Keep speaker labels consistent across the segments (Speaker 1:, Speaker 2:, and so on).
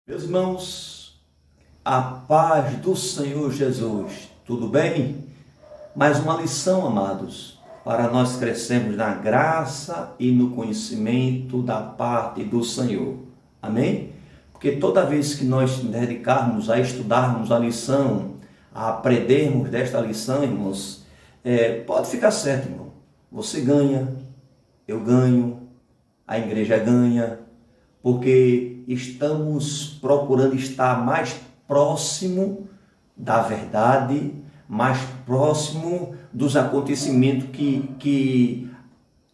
Speaker 1: Meus irmãos, a paz do Senhor Jesus, tudo bem? Mais uma lição, amados, para nós crescermos na graça e no conhecimento da parte do Senhor. Amém? Porque toda vez que nós nos dedicarmos a estudarmos a lição, a aprendermos desta lição, irmãos, pode ficar certo, irmão. Você ganha, eu ganho, a igreja ganha, porque estamos procurando estar mais próximo da verdade, mais próximo dos acontecimentos que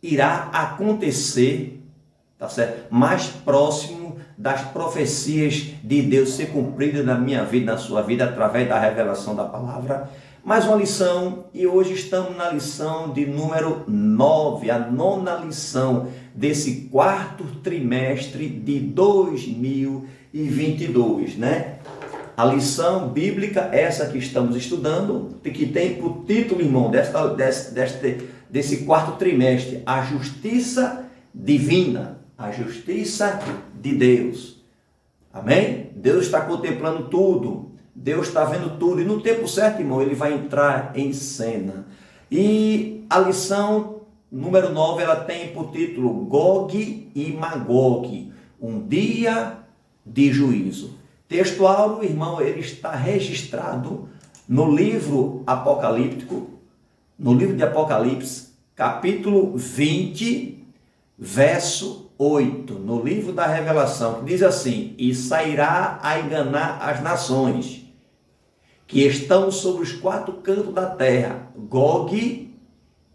Speaker 1: irá acontecer, tá certo? Mais próximo das profecias de Deus ser cumpridas na minha vida, na sua vida, através da revelação da palavra. Mais uma lição, e hoje estamos na lição de número 9, a nona lição desse quarto trimestre de 2022, né? A lição bíblica, essa que estamos estudando, que tem por título, irmão, desse quarto trimestre, a justiça divina, a justiça de Deus. Amém? Deus está contemplando tudo. Deus está vendo tudo e no tempo certo, irmão, ele vai entrar em cena. E a lição número 9, ela tem por título Gog e Magog, um dia de juízo. Textual, irmão, ele está registrado no livro apocalíptico, no livro de Apocalipse, capítulo 20, verso 8, no livro da Revelação, que diz assim: e sairá a enganar as nações que estão sobre os quatro cantos da terra, Gog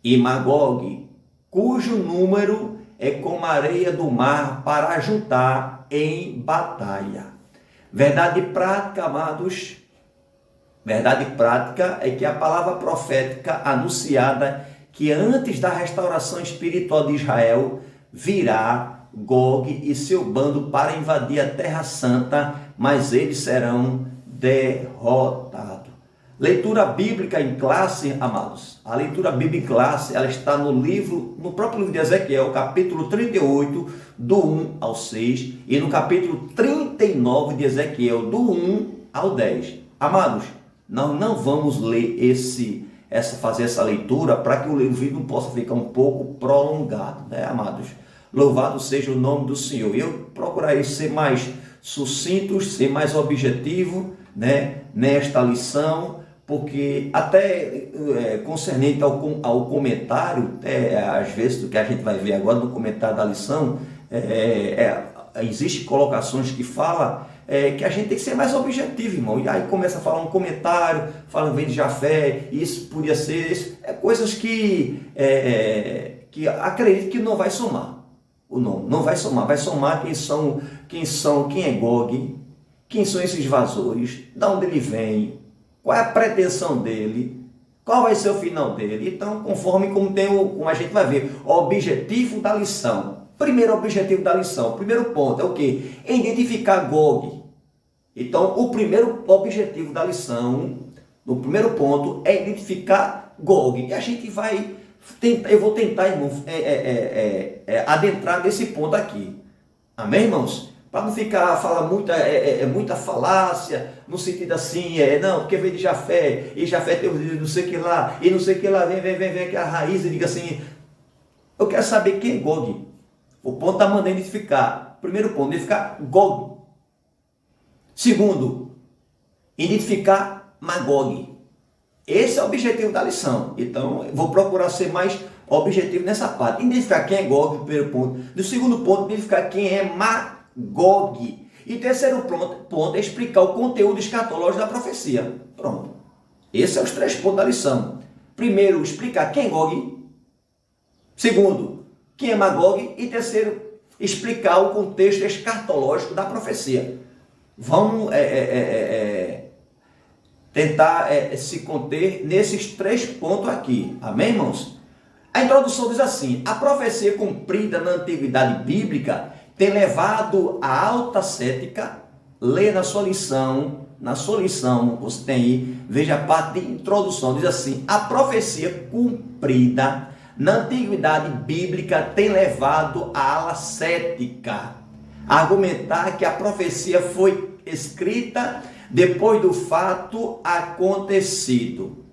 Speaker 1: e Magog, cujo número é como a areia do mar para ajuntar em batalha. Verdade prática, amados, verdade prática é que a palavra profética anunciada que antes da restauração espiritual de Israel virá Gog e seu bando para invadir a Terra Santa, mas eles serão derrotados. Leitura bíblica em classe, amados. A leitura bíblica em classe, ela está no próprio livro de Ezequiel, capítulo 38, do 1 ao 6, e no capítulo 39 de Ezequiel, do 1 ao 10. Amados, nós não vamos ler fazer essa leitura para que o vídeo não possa ficar um pouco prolongado, né, amados? Louvado seja o nome do Senhor. Eu procurarei ser mais sucinto, ser mais objetivo, né, nesta lição, porque até concernente ao comentário, às vezes, do que a gente vai ver agora no comentário da lição, existem colocações que falam que a gente tem que ser mais objetivo, irmão. E aí começa a falar um comentário, fala vem de Jafé, isso podia ser isso. Coisas que acredito que não vai somar. O nome não vai somar. Vai somar quem é Gog, quem são esses invasores, de onde ele vem, qual é a pretensão dele, qual vai ser o final dele. Então, conforme como a gente vai ver, o objetivo da lição. Primeiro objetivo da lição, o primeiro ponto é o quê? É identificar Gog. Então, o primeiro objetivo da lição, no primeiro ponto, é identificar Gog. E a gente vai tentar, eu vou tentar, irmão, adentrar nesse ponto aqui. Amém, irmãos? Para não falar muita falácia, no sentido assim, não, porque veio de Jafé, e Jafé tem não sei o que lá, e não sei o que lá, vem que a raiz, e diga assim, eu quero saber quem é Gog. O ponto está mandando identificar. Primeiro ponto, identificar Gog. Segundo, identificar Magog. Esse é o objetivo da lição. Então, eu vou procurar ser mais objetivo nessa parte. Identificar quem é Gog, no primeiro ponto. No segundo ponto, identificar quem é Magog. E terceiro ponto é explicar o conteúdo escatológico da profecia. Pronto. Esses são os três pontos da lição. Primeiro, explicar quem é Gog. Segundo, quem é Magog. E terceiro, explicar o contexto escatológico da profecia. Vamos tentar se conter nesses três pontos aqui. Amém, irmãos? A introdução diz assim: a profecia cumprida na antiguidade bíblica tem levado a alta cética. Lê na sua lição, você tem aí, veja a parte de introdução, diz assim: a profecia cumprida na antiguidade bíblica tem levado a ala cética. argumentar que a profecia foi escrita depois do fato acontecido.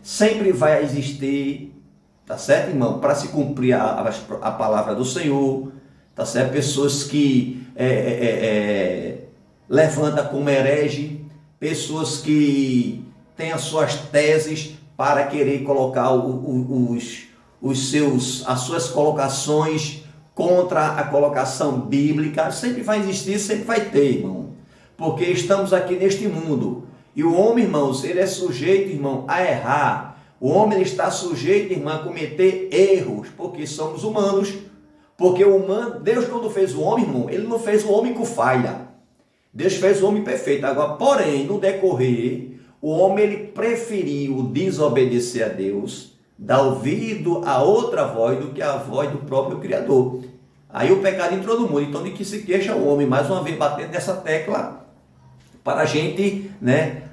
Speaker 1: Sempre vai existir, tá certo, irmão? Para se cumprir a palavra do Senhor, tá certo? Pessoas que levantam como herege, pessoas que têm as suas teses para querer colocar as suas colocações contra a colocação bíblica. Sempre vai existir, sempre vai ter, irmão. Porque estamos aqui neste mundo. E o homem, irmãos, ele é sujeito, irmão, a errar. O homem ele está sujeito, irmão, a cometer erros, porque somos humanos. Porque o humano, Deus quando fez o homem, irmão, ele não fez o homem com falha. Deus fez o homem perfeito. Agora, porém, no decorrer, o homem ele preferiu desobedecer a Deus, dar ouvido a outra voz do que a voz do próprio Criador. Aí o pecado entrou no mundo. Então, de que se queixa o homem? Mais uma vez, batendo nessa tecla para a gente, né,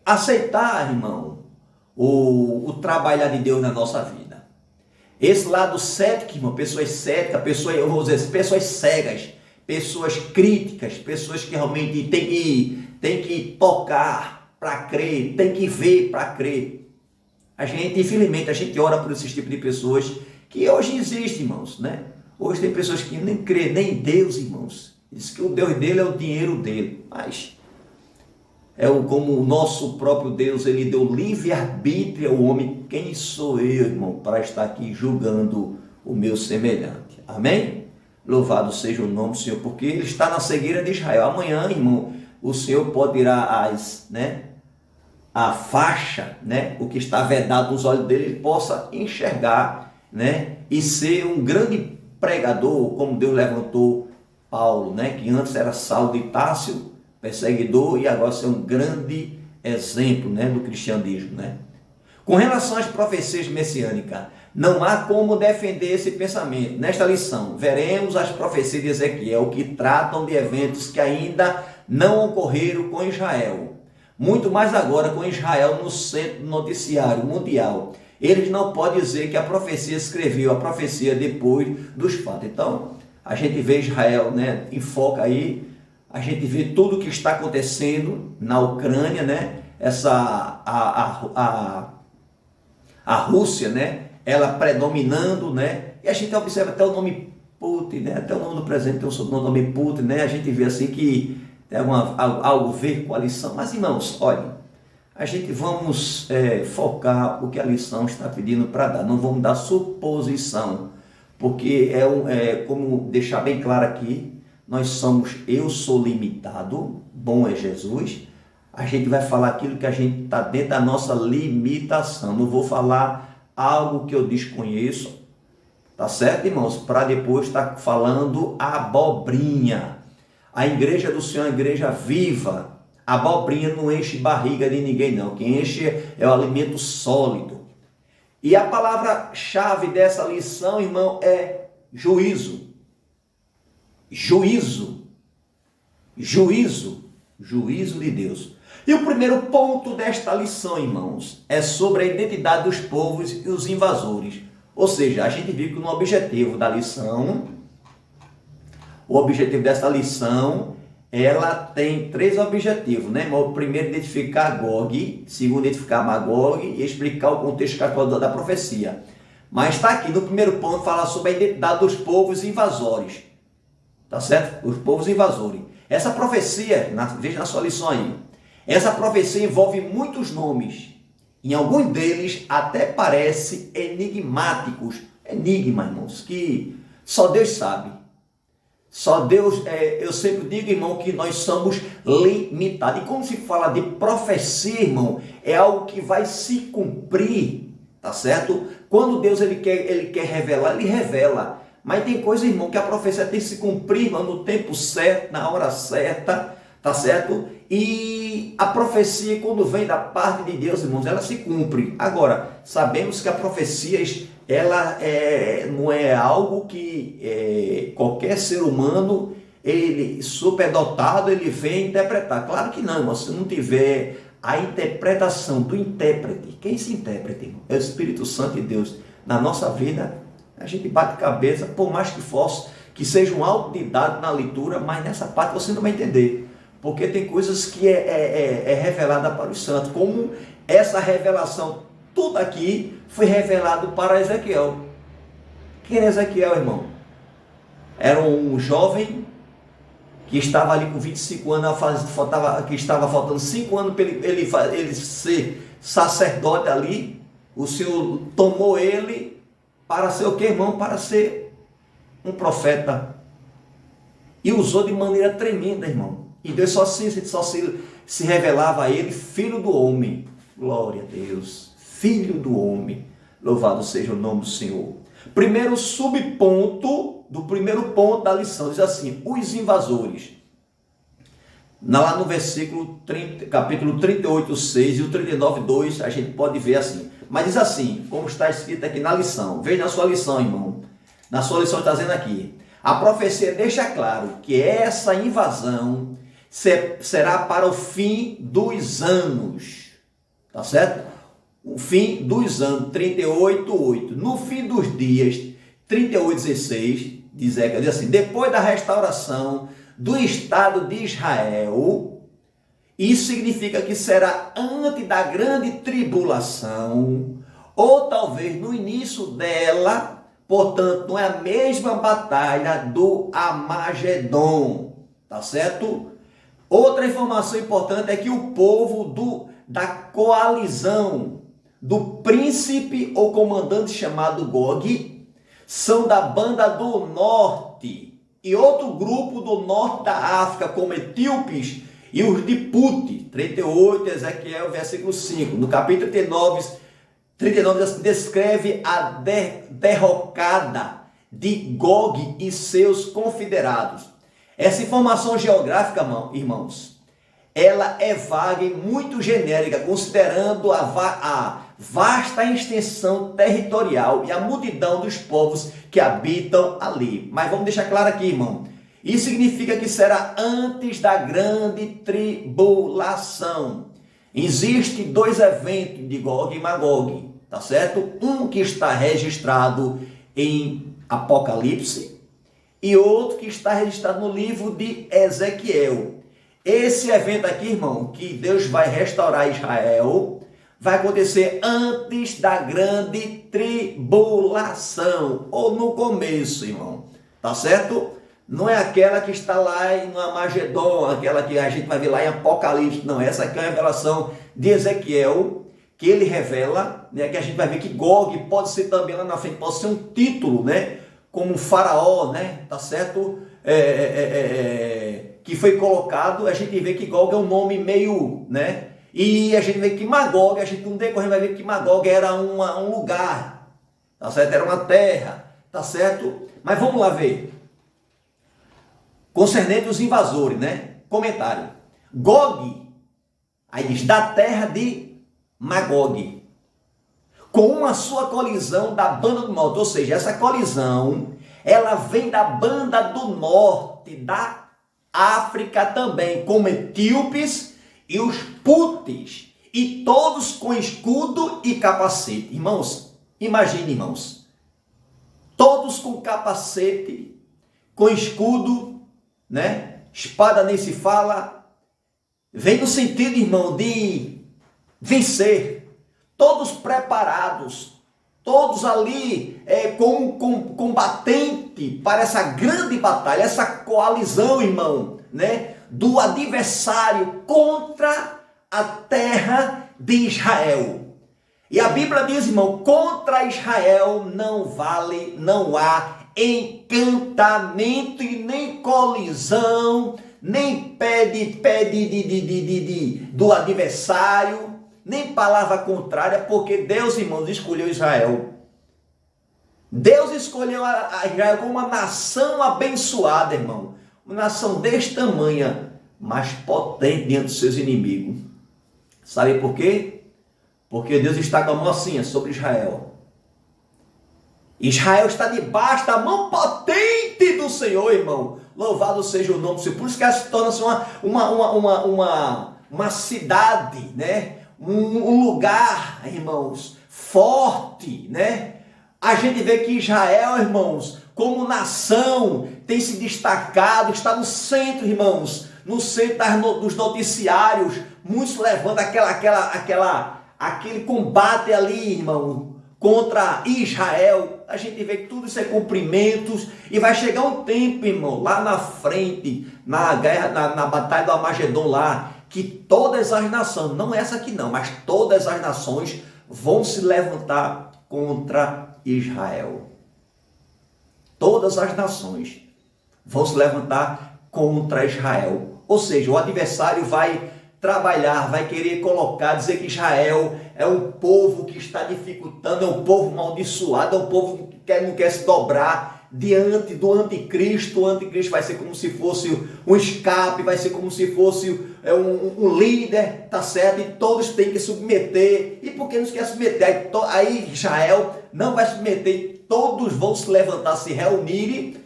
Speaker 1: aceitar, irmão, o trabalhar de Deus na nossa vida. Esse lado cético, irmão, pessoas céticas, pessoas cegas, pessoas críticas, pessoas que realmente tem que tocar para crer, tem que ver para crer. Infelizmente, a gente ora por esses tipos de pessoas que hoje existem, irmãos, né? Hoje tem pessoas que nem crêem nem em Deus, irmãos. Diz que o Deus dele é o dinheiro dele. Mas como o nosso próprio Deus, ele deu livre-arbítrio ao homem. Quem sou eu, irmão, para estar aqui julgando o meu semelhante? Amém? Louvado seja o nome do Senhor, porque ele está na cegueira de Israel. Amanhã, irmão, o Senhor pode tirar a faixa, né? O que está vedado nos olhos dele, ele possa enxergar, né? E ser um grande pregador, como Deus levantou Paulo, né? Que antes era Saulo de Tarso, perseguidor, e agora ser um grande exemplo, né? Do cristianismo, né? Com relação às profecias messiânicas, não há como defender esse pensamento. Nesta lição, veremos as profecias de Ezequiel que tratam de eventos que ainda não ocorreram com Israel. Muito mais agora com Israel no centro do noticiário mundial. Eles não podem dizer que a profecia escreveu a profecia depois dos fatos. Então, a gente vê Israel, né, enfoca aí, a gente vê tudo o que está acontecendo na Ucrânia, né? A Rússia, né? Ela predominando, né? E a gente observa até o nome Putin, né? Até o nome do presidente tem o sobrenome Putin, né? A gente vê assim que tem algo a ver com a lição. Mas, irmãos, olha, a gente vamos focar o que a lição está pedindo para dar. Não vamos dar suposição, porque como deixar bem claro aqui, eu sou limitado, bom é Jesus. A gente vai falar aquilo que a gente está dentro da nossa limitação. Não vou falar algo que eu desconheço, tá certo, irmãos? Para depois estar falando abobrinha. A igreja do Senhor é uma igreja viva. A abobrinha não enche barriga de ninguém, não. Quem enche é o alimento sólido. E a palavra-chave dessa lição, irmão, é juízo. Juízo. Juízo. Juízo de Deus. E o primeiro ponto desta lição, irmãos, é sobre a identidade dos povos e os invasores. Ou seja, a gente viu que no objetivo da lição, o objetivo dessa lição, ela tem 3 objetivos, né? O primeiro, identificar Gog, segundo, identificar Magog e explicar o contexto da profecia. Mas está aqui no primeiro ponto, falar sobre a identidade dos povos invasores. Tá certo? Os povos invasores. Essa profecia, veja na sua lição aí, essa profecia envolve muitos nomes. Em alguns deles até parece enigmáticos. Enigma, irmãos, que só Deus sabe. Só Deus, eu sempre digo, irmão, que nós somos limitados. E quando se fala de profecia, irmão, é algo que vai se cumprir, tá certo? Quando Deus ele quer revelar, ele revela. Mas tem coisa, irmão, que a profecia tem que se cumprir, irmão, no tempo certo, na hora certa, tá certo? E a profecia, quando vem da parte de Deus, irmãos, ela se cumpre. Agora, sabemos que a profecia, ela não é algo que qualquer ser humano, ele superdotado, ele vem interpretar. Claro que não, mas se não tiver a interpretação do intérprete, quem é esse intérprete, irmão? É o Espírito Santo de Deus. Na nossa vida, a gente bate cabeça, por mais que que seja um autodidata na leitura, mas nessa parte você não vai entender. Porque tem coisas que é revelada para os santos, como essa revelação, tudo aqui foi revelado para Ezequiel. Quem era Ezequiel, irmão? Era um jovem que estava ali com 25 anos, que estava faltando 5 anos para ele ser sacerdote ali. O Senhor tomou ele para ser o que, irmão? Para ser um profeta. E usou de maneira tremenda, irmão. E Deus só se revelava a ele, filho do homem. Glória a Deus. Filho do homem. Louvado seja o nome do Senhor. Primeiro subponto do primeiro ponto da lição. Diz assim, os invasores. Lá no versículo 30, capítulo 38, 6 e o 39, 2, a gente pode ver assim. Mas diz assim, como está escrito aqui na lição. Veja na sua lição, irmão. Na sua lição está dizendo aqui. A profecia deixa claro que essa invasão será para o fim dos anos. Tá certo? O fim dos anos, 38, 8. No fim dos dias, 38, 16, diz assim, depois da restauração do Estado de Israel, isso significa que será antes da grande tribulação, ou talvez no início dela, portanto, não é a mesma batalha do Armagedon, tá certo? Outra informação importante é que o povo da coalizão, do príncipe ou comandante chamado Gog, são da banda do norte, e outro grupo do norte da África, como etíopes e os de Put, 38, Ezequiel, versículo 5. No capítulo 39 descreve a derrocada de Gog e seus confederados. Essa informação geográfica, irmãos, ela é vaga e muito genérica, considerando a vasta extensão territorial e a multidão dos povos que habitam ali. Mas vamos deixar claro aqui, irmão. Isso significa que será antes da grande tribulação. Existem dois eventos de Gog e Magog, tá certo? Um que está registrado em Apocalipse e outro que está registrado no livro de Ezequiel. Esse evento aqui, irmão, que Deus vai restaurar Israel, vai acontecer antes da grande tribulação, ou no começo, irmão, tá certo? Não é aquela que está lá no Armagedon, aquela que a gente vai ver lá em Apocalipse, não, essa aqui é a revelação de Ezequiel, que ele revela, né, que a gente vai ver que Gog pode ser também lá na frente, pode ser um título, né, como um faraó, né, tá certo? Que foi colocado, a gente vê que Gog é um nome meio, né, e a gente vê que Magog, a gente no decorrer vai ver que Magog era um lugar, tá certo? Era uma terra, tá certo? Mas vamos lá ver. Concernente os invasores, né? Comentário. Gog, aí diz, da terra de Magog, com a sua colisão da banda do norte, ou seja, essa colisão, ela vem da banda do norte, da África também, como etíopes e os putis, e todos com escudo e capacete. Irmãos, imagine, irmãos, todos com capacete, com escudo, né? Espada nem se fala, vem no sentido, irmão, de vencer, todos preparados, todos ali com combatente para essa grande batalha, essa coalizão, irmão, né? Do adversário contra a terra de Israel. E a Bíblia diz, irmão, contra Israel não há encantamento e nem colisão, nem pé do adversário, nem palavra contrária, porque Deus, irmãos, escolheu Israel. Deus escolheu a Israel como uma nação abençoada, irmão. Uma nação deste tamanho, mas potente diante dos seus inimigos. Sabe por quê? Porque Deus está com a mão assim sobre Israel. Israel está debaixo da mão potente do Senhor, irmão. Louvado seja o nome do Senhor. Por isso que ela se torna-se uma cidade, né? Um lugar, irmãos, forte, né? A gente vê que Israel, irmãos, como nação, tem se destacado, está no centro, irmãos, no centro dos noticiários. Muitos levantam aquele combate ali, irmão, contra Israel. A gente vê que tudo isso é cumprimentos, e vai chegar um tempo, irmão, lá na frente, na guerra, na batalha do Armagedon lá, que todas as nações, não essa aqui não, mas todas as nações vão se levantar contra Israel. Todas as nações vão se levantar contra Israel. Ou seja, o adversário vai trabalhar, vai querer dizer que Israel é um povo que está dificultando, é um povo amaldiçoado, é um povo que não quer se dobrar diante do anticristo. O anticristo vai ser como se fosse um escape, vai ser como se fosse um líder, tá certo? E todos têm que submeter. E por que não se quer submeter? Aí Israel não vai submeter, todos vão se levantar, se reunirem.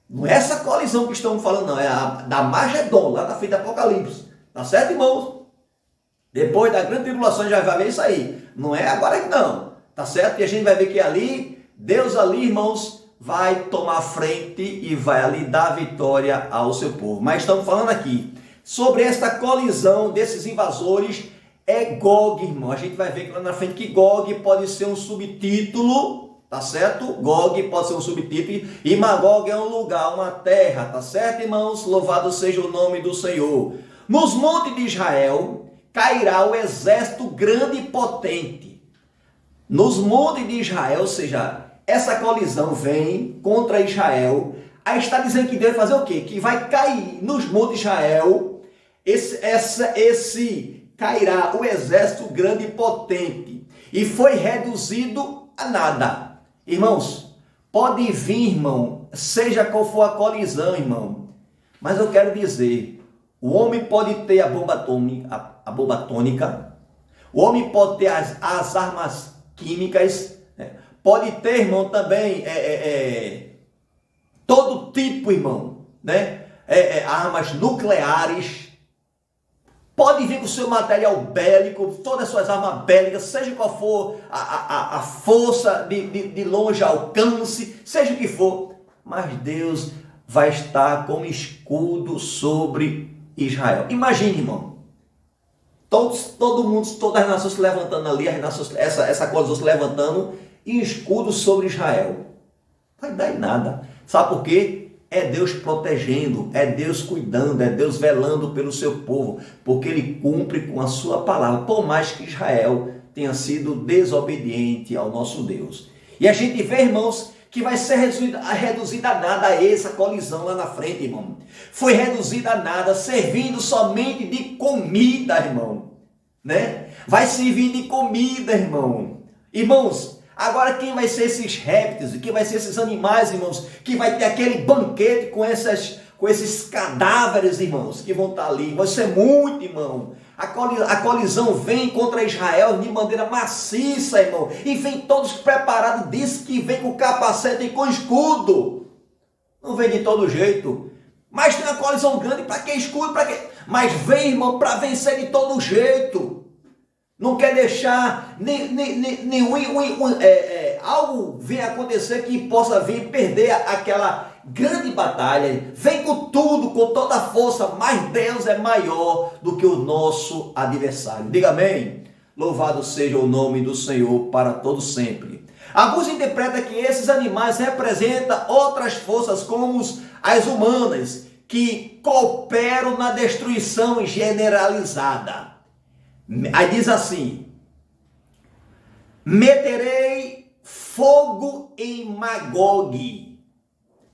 Speaker 1: Não é essa colisão que estamos falando, não, é a da Armagedon, lá na frente do Apocalipse. Tá certo, irmãos? Depois da grande tribulação já vai ver isso aí. Não é agora que não. Tá certo? E a gente vai ver que ali, Deus ali, irmãos, vai tomar a frente e vai ali dar vitória ao seu povo. Mas estamos falando aqui sobre esta colisão desses invasores. É Gog, irmão. A gente vai ver que lá na frente que Gog pode ser um subtítulo, tá certo? Gog pode ser um subtítulo. E Magog é um lugar, uma terra, tá certo, irmãos? Louvado seja o nome do Senhor. Nos montes de Israel cairá o exército grande e potente. Nos montes de Israel, ou seja, essa colisão vem contra Israel. Aí está dizendo que Deus vai fazer o quê? Que vai cair nos montes de Israel, cairá o exército grande e potente. E foi reduzido a nada. Irmãos, pode vir, irmão, seja qual for a colisão, irmão. Mas eu quero dizer, o homem pode ter a bomba atômica, o homem pode ter as armas químicas, né? Pode ter, irmão, também todo tipo, irmão, né? Armas nucleares. Pode vir com o seu material bélico, todas as suas armas bélicas, seja qual for a força de longe alcance, seja o que for. Mas Deus vai estar como escudo sobre Israel. Imagine, irmão, todo mundo, todas as nações se levantando ali, essa colisão se levantando, e escudo sobre Israel. Vai dar em nada. Sabe por quê? É Deus protegendo, é Deus cuidando, é Deus velando pelo seu povo, porque Ele cumpre com a sua palavra, por mais que Israel tenha sido desobediente ao nosso Deus. E a gente vê, irmãos, que vai ser reduzida a nada essa colisão lá na frente, irmão. Foi reduzida a nada, servindo somente de comida, irmão, né? Vai servir de comida, irmão. Irmãos, agora quem vai ser esses répteis, quem vai ser esses animais, irmãos, que vai ter aquele banquete com esses cadáveres, irmãos, que vão estar ali? Vai ser muito, irmão. A colisão vem contra Israel de maneira maciça, irmão. E vem todos preparados. Diz que vem com capacete e com escudo. Não vem de todo jeito. Mas tem uma colisão grande. Para que escudo? Para quê? Mas vem, irmão, para vencer de todo jeito. Não quer deixar algo venha acontecer que possa vir perder aquela grande batalha. Vem com tudo, com toda a força, mas Deus é maior do que o nosso adversário. Diga amém. Louvado seja o nome do Senhor para todo sempre. Alguns interpretam que esses animais representam outras forças, como as humanas, que cooperam na destruição generalizada. Aí diz assim: meterei fogo em Magog.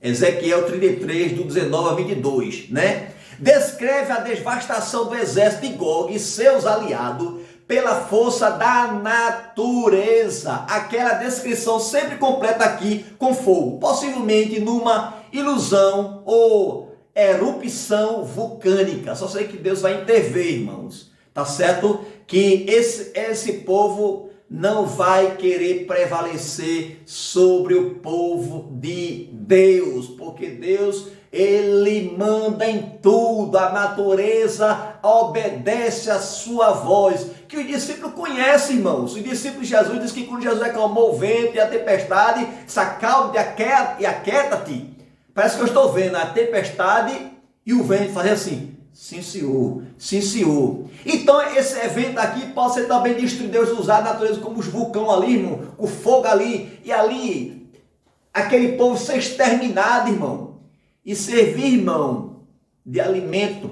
Speaker 1: Ezequiel 33, do 19 a 22, né? Descreve a devastação do exército de Gog e seus aliados pela força da natureza. Aquela descrição sempre completa aqui com fogo, possivelmente numa ilusão ou erupção vulcânica. Só sei que Deus vai intervir, irmãos. Tá certo? Que esse povo não vai querer prevalecer sobre o povo de Deus, porque Deus, Ele manda em tudo, a natureza obedece a sua voz, que o discípulo conhece, irmãos. O discípulo de Jesus diz que quando Jesus acalmou o vento e a tempestade, se acalme e aquieta-te. Parece que eu estou vendo a tempestade e o vento fazer assim. Sim, senhor. Sim, senhor. Então, esse evento aqui pode ser também destruir, Deus usar a natureza como os vulcões ali, irmão. O fogo ali. E ali, aquele povo ser exterminado, irmão. E servir, irmão, de alimento.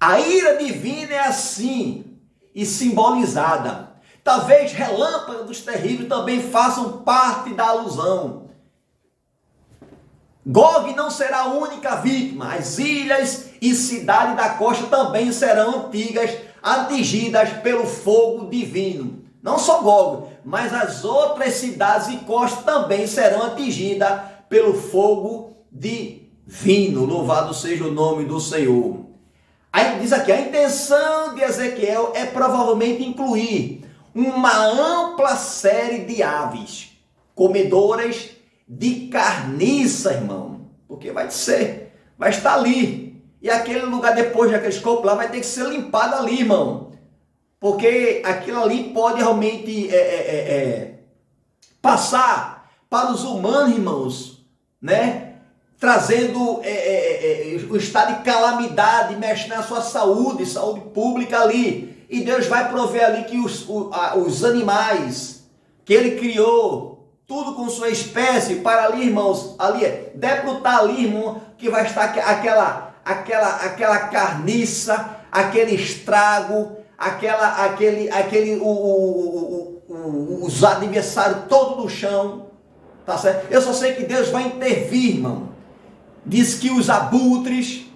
Speaker 1: A ira divina é assim e simbolizada. Talvez relâmpagos terríveis também façam parte da alusão. Gog não será a única vítima. As ilhas e cidades da costa também serão atingidas pelo fogo divino. Não só Gog, mas as outras cidades e costas também serão atingidas pelo fogo divino. Louvado seja o nome do Senhor. Aí diz aqui, a intenção de Ezequiel é provavelmente incluir uma ampla série de aves comedoras de carniça, irmão, porque vai estar ali, e aquele lugar depois daqueles corpos lá vai ter que ser limpado ali, irmão, porque aquilo ali pode realmente passar para os humanos, irmãos, né, trazendo o estado de calamidade, mexe na sua saúde pública ali, e Deus vai prover ali que os animais que Ele criou, tudo com sua espécie, para ali, irmãos, ali, deputar ali, irmão, que vai estar aquela carniça, aquele estrago, os adversários todos no chão, tá certo? Eu só sei que Deus vai intervir, irmão. Diz que os abutres,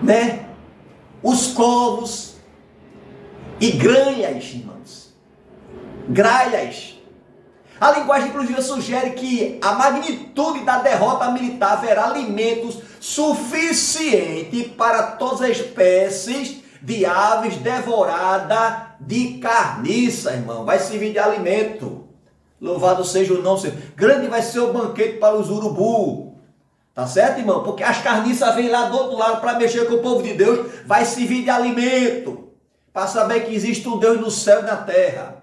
Speaker 1: né, os corvos e granhas, irmãos, gralhas. A linguagem, inclusive, sugere que a magnitude da derrota militar haverá alimentos suficientes para todas as espécies de aves devoradas de carniça, irmão. Vai servir de alimento. Louvado seja o nome do Senhor. Grande vai ser o banquete para os urubu. Tá certo, irmão? Porque as carniças vêm lá do outro lado para mexer com o povo de Deus. Vai servir de alimento. Para saber que existe um Deus no céu e na terra.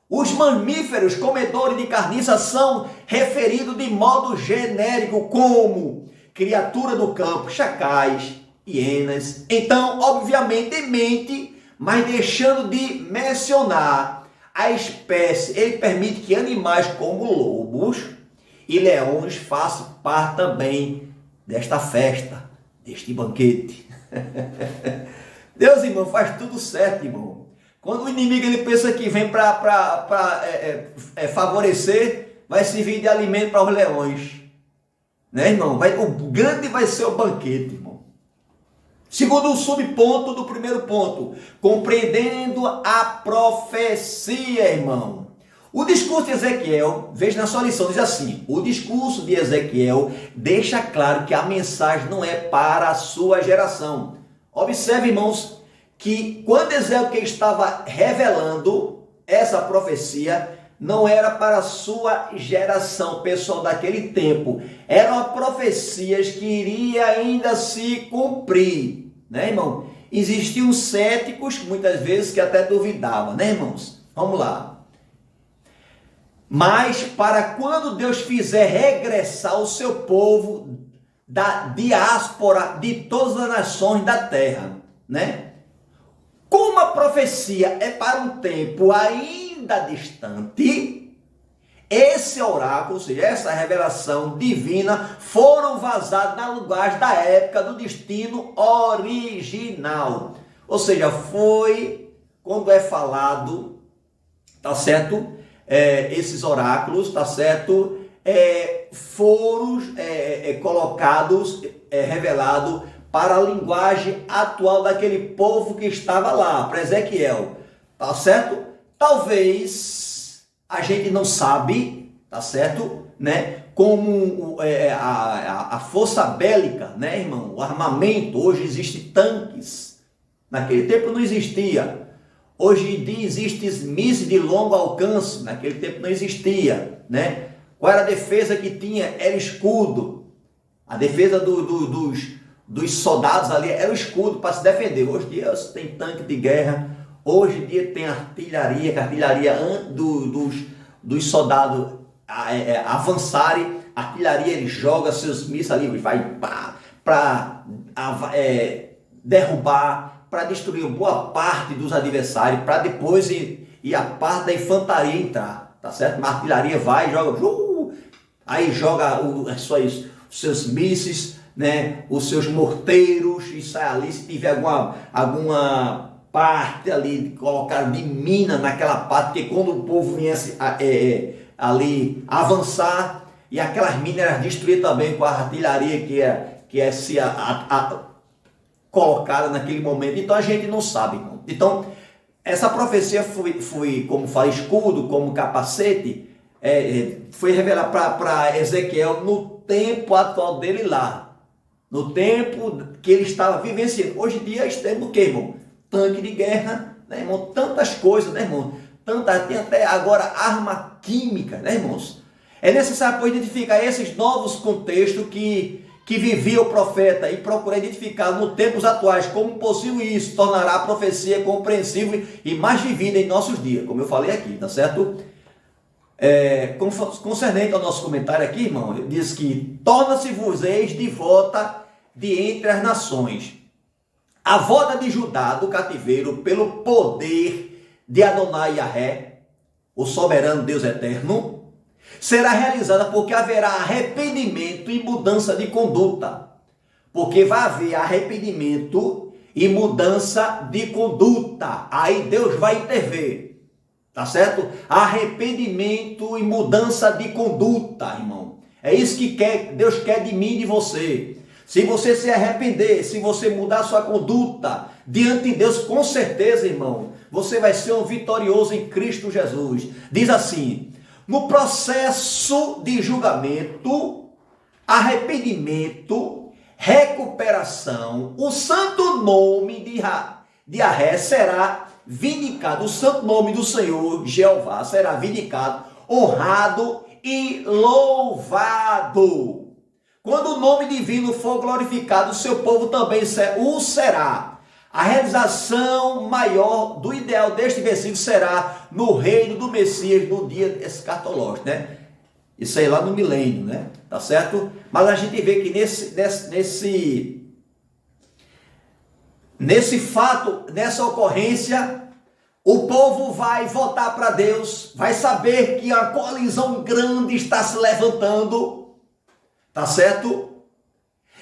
Speaker 1: Os mamíferos comedores de carniça são referidos de modo genérico como criatura do campo, chacais, hienas. Então, obviamente, mente, mas deixando de mencionar a espécie, ele permite que animais como lobos e leões façam parte também desta festa, deste banquete. Deus, irmão, faz tudo certo, irmão. Quando o inimigo ele pensa que vem para favorecer, vai servir de alimento para os leões. Né, irmão? O grande vai ser o banquete, irmão. Segundo o subponto do primeiro ponto, compreendendo a profecia, irmão. O discurso de Ezequiel, veja na sua lição, diz assim, o discurso de Ezequiel deixa claro que a mensagem não é para a sua geração. Observe, irmãos, que quando Ezequiel estava revelando essa profecia, não era para a sua geração, pessoal daquele tempo. Eram profecias que iriam ainda se cumprir, né, irmão? Existiam céticos, muitas vezes, que até duvidavam, né, irmãos? Vamos lá. Mas para quando Deus fizer regressar o seu povo da diáspora de todas as nações da terra, né? Como a profecia é para um tempo ainda distante, esse oráculo, ou seja, essa revelação divina, foram vazados na linguagem da época do destino original. Ou seja, foi quando é falado, tá certo? Esses oráculos, tá certo? Foram colocados, revelados para a linguagem atual daquele povo que estava lá, para Ezequiel, tá certo? Talvez a gente não sabe, tá certo, né? Como a força bélica, né, irmão? O armamento, hoje existe tanques, naquele tempo não existia. Hoje em dia existem mísseis de longo alcance, naquele tempo não existia, né? Qual era a defesa que tinha? Era escudo. A defesa dos soldados ali era o escudo para se defender. Hoje em dia tem tanque de guerra, hoje em dia tem artilharia, que a artilharia dos soldados avançarem, a artilharia ele joga seus mísseis ali, vai para derrubar, para destruir boa parte dos adversários, para depois ir a parte da infantaria entrar, tá certo? A artilharia vai, joga, aí joga os seus mísseis, né? Os seus morteiros, e sai ali, se tiver alguma parte ali, colocar de mina naquela parte, porque quando o povo viesse ali avançar, e aquelas minas eram destruídas também com a artilharia que é se colocada naquele momento. Então a gente não sabe, irmão. Então essa profecia foi como fala, escudo, como capacete, foi revelada para Ezequiel no tempo atual dele lá, no tempo que ele estava vivenciando. Hoje em dia estamos o que, irmão? Tanque de guerra, né, irmão? Tantas coisas, né, irmão? Tem até agora arma química, né, irmãos? É necessário para identificar esses novos contextos que vivia o profeta e procurar identificar nos tempos atuais como possível isso tornará a profecia compreensível e mais vivida em nossos dias, como eu falei aqui, tá certo? Concernente ao nosso comentário aqui, irmão, diz que torna-se-vos eis de volta de entre as nações. A volta de Judá do cativeiro pelo poder de Adonai Yahvé, o soberano Deus eterno, será realizada porque haverá arrependimento e mudança de conduta. Porque vai haver arrependimento e mudança de conduta. Aí Deus vai intervir. Tá certo? Arrependimento e mudança de conduta, irmão. É isso que Deus quer de mim e de você. Se você se arrepender, se você mudar sua conduta diante de Deus, com certeza, irmão, você vai ser um vitorioso em Cristo Jesus. Diz assim: no processo de julgamento, arrependimento, recuperação, o santo nome de Yahvé será vindicado, o santo nome do Senhor, Jeová, será vindicado, honrado e louvado. Quando o nome divino for glorificado, o seu povo também o será. A realização maior do ideal deste versículo será no reino do Messias, no dia escatológico, né? Isso aí lá no milênio, né? Tá certo? Mas a gente vê que nesse fato, nessa ocorrência, o povo vai voltar para Deus, vai saber que a colisão grande está se levantando, tá certo?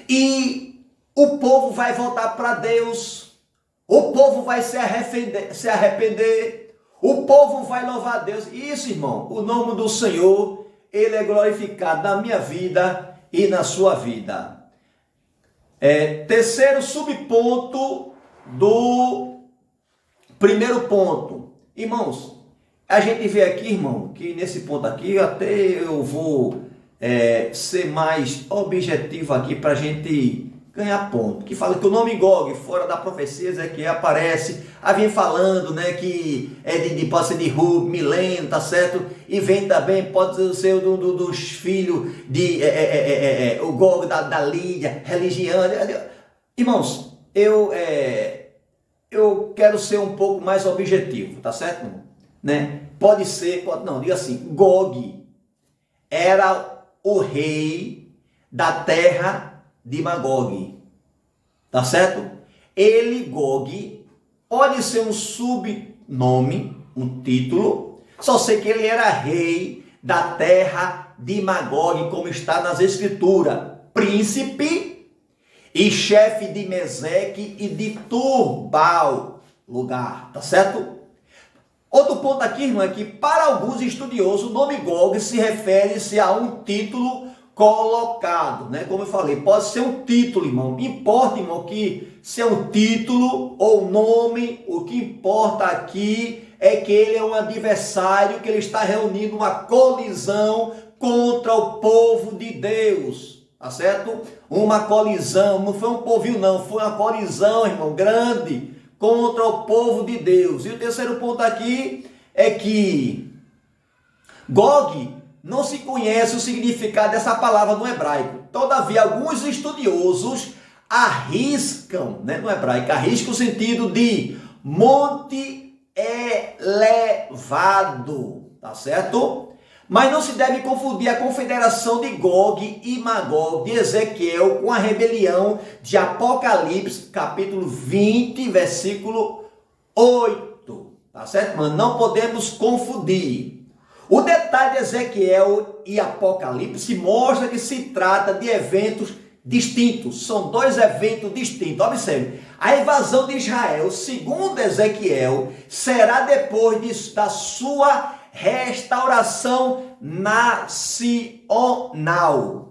Speaker 1: E o povo vai voltar para Deus, o povo vai se arrepender, o povo vai louvar a Deus. Isso, irmão, o nome do Senhor, ele é glorificado na minha vida e na sua vida. Terceiro subponto do primeiro ponto. Irmãos, a gente vê aqui, irmão, que nesse ponto aqui, até eu vou ser mais objetivo aqui para a gente ganhar ponto. Que fala que o nome Gog, fora da profecia, que aparece, vem falando, né, que pode ser de Rub, milênio, tá certo? E vem também, pode ser dos filhos de o Gog da Lídia, religião. Irmãos, eu quero ser um pouco mais objetivo, tá certo? Né? Pode ser, pode não, diga assim, Gog era o rei da terra de Magog, tá certo? Ele, Gog, pode ser um subnome, um título, só sei que ele era rei da terra de Magog, como está nas escrituras, príncipe e chefe de Meseque e de Turbal, lugar, tá certo? Outro ponto aqui, irmão, é que para alguns estudiosos o nome Gog se refere-se a um título colocado, né? Como eu falei, pode ser um título, irmão. Não importa, irmão, que se é um título ou nome, o que importa aqui é que ele é um adversário, que ele está reunindo uma colisão contra o povo de Deus, tá certo? Uma colisão, não foi um povinho não, foi uma colisão, irmão, grande, contra o povo de Deus. E o terceiro ponto aqui é que Gog não se conhece o significado dessa palavra no hebraico. Todavia, alguns estudiosos arriscam, né, no hebraico, arriscam o sentido de monte elevado, tá certo? Mas não se deve confundir a confederação de Gog e Magog de Ezequiel com a rebelião de Apocalipse, capítulo 20, versículo 8. Tá certo, mano? Não podemos confundir. O detalhe de Ezequiel e Apocalipse mostra que se trata de eventos distintos. São dois eventos distintos. Observe, a invasão de Israel, segundo Ezequiel, será depois da sua restauração nacional,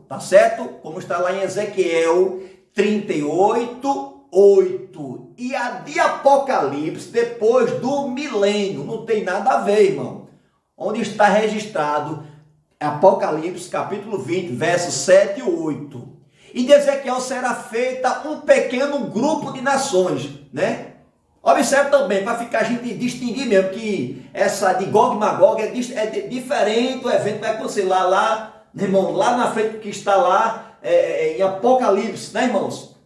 Speaker 1: tá certo? Como está lá em Ezequiel 38, 8. E a de Apocalipse, depois do milênio. Não tem nada a ver, irmão. Onde está registrado Apocalipse, capítulo 20, versos 7 e 8. E de Ezequiel será feita um pequeno grupo de nações, né? Observe também, para ficar a gente distinguir mesmo, que essa de Gog e Magog é diferente, o evento vai acontecer lá, né, irmão, lá na frente que está lá em Apocalipse, né, irmãos?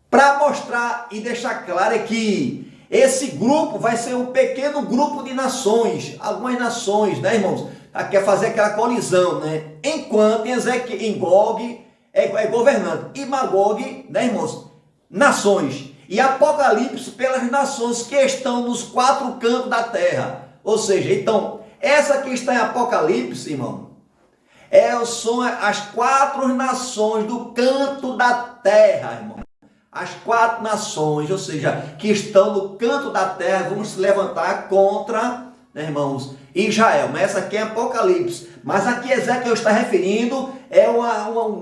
Speaker 1: Para mostrar e deixar claro é que esse grupo vai ser um pequeno grupo de nações, algumas nações, né, irmãos? Quer fazer aquela colisão, né? Enquanto em Gog é governante e Magog, né, irmãos? Nações. E Apocalipse pelas nações que estão nos quatro cantos da terra. Ou seja, então, essa que está em Apocalipse, irmão, são as quatro nações do canto da terra, irmão. As quatro nações, ou seja, que estão no canto da terra, vão se levantar contra, né, irmãos, Israel. Mas essa aqui é Apocalipse. Mas aqui Ezequiel está referindo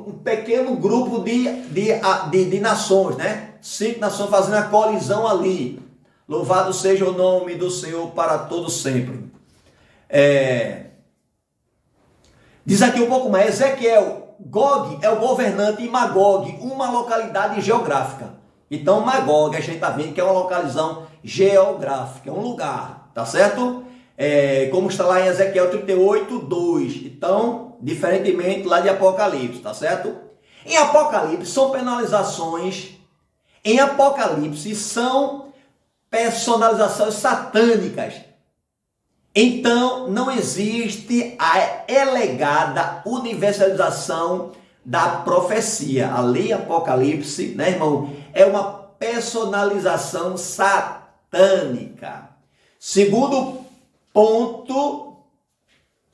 Speaker 1: um pequeno grupo de nações, né? 5 nações fazendo a colisão ali. Louvado seja o nome do Senhor para todo sempre. Diz aqui um pouco mais, Ezequiel, Gog é o governante e Magog, uma localidade geográfica. Então Magog, a gente está vendo que é uma localização geográfica, é um lugar, tá certo? Como está lá em Ezequiel 38, 2. Então, diferentemente lá de Apocalipse, tá certo? Em Apocalipse são penalizações. Em Apocalipse são personalizações satânicas. Então, não existe a alegada universalização da profecia. Ali, Apocalipse, né, irmão, é uma personalização satânica. Segundo ponto